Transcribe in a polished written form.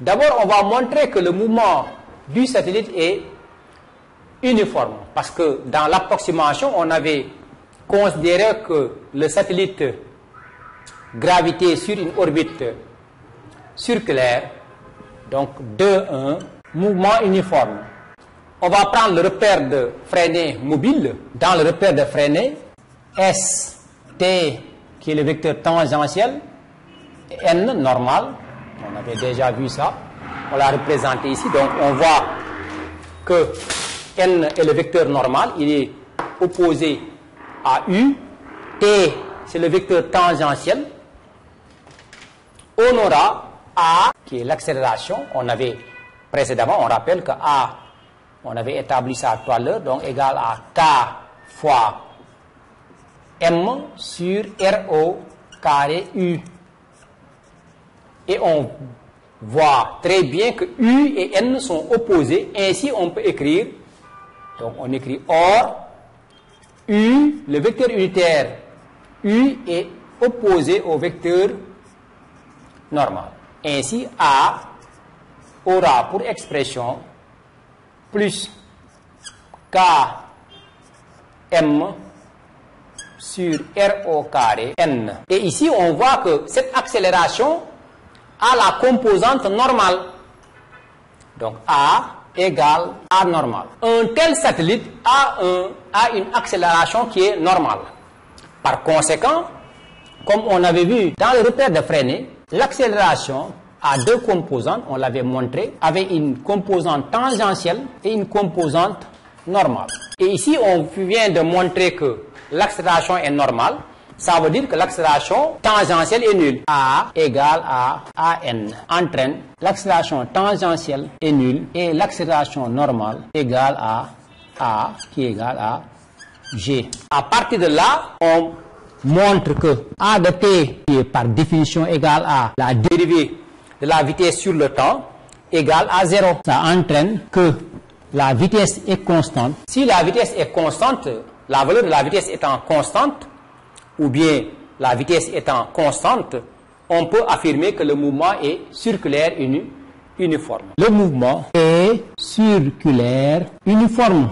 D'abord, on va montrer que le mouvement du satellite est uniforme. Parce que dans l'approximation, on avait considéré que le satellite gravité sur une orbite circulaire, donc 2, 1, mouvement uniforme. On va prendre le repère de freinée mobile. Dans le repère de freinée, S, T, qui est le vecteur tangentiel, et N, normal. On avait déjà vu ça. On l'a représenté ici. Donc, on voit que N est le vecteur normal. Il est opposé à U. T, c'est le vecteur tangentiel. On aura A, qui est l'accélération. On avait précédemment, on rappelle que A, on avait établi ça tout à l'heure, donc égal à K fois M sur RO carré U. Et on voit très bien que U et N sont opposés. Ainsi, on peut écrire, donc on écrit or, U, le vecteur unitaire U est opposé au vecteur normal. Ainsi, A aura pour expression plus KM sur RO carré N. Et ici, on voit que cette accélération a la composante normale. Donc, A égale A normal. Un tel satellite a une accélération qui est normale. Par conséquent, comme on avait vu dans le repère de freinée, l'accélération a deux composantes, on l'avait montré, avec une composante tangentielle et une composante normale. Et ici, on vient de montrer que l'accélération est normale. Ça veut dire que l'accélération tangentielle est nulle. A égale à AN entraîne l'accélération tangentielle est nulle et l'accélération normale égale à A qui est égale à G. À partir de là, on montre que A de t, qui est par définition égale à la dérivée de la vitesse sur le temps, égale à 0. Ça entraîne que la vitesse est constante. Si la vitesse est constante, la valeur de la vitesse étant constante, ou bien la vitesse étant constante, on peut affirmer que le mouvement est circulaire uniforme. Le mouvement est circulaire uniforme.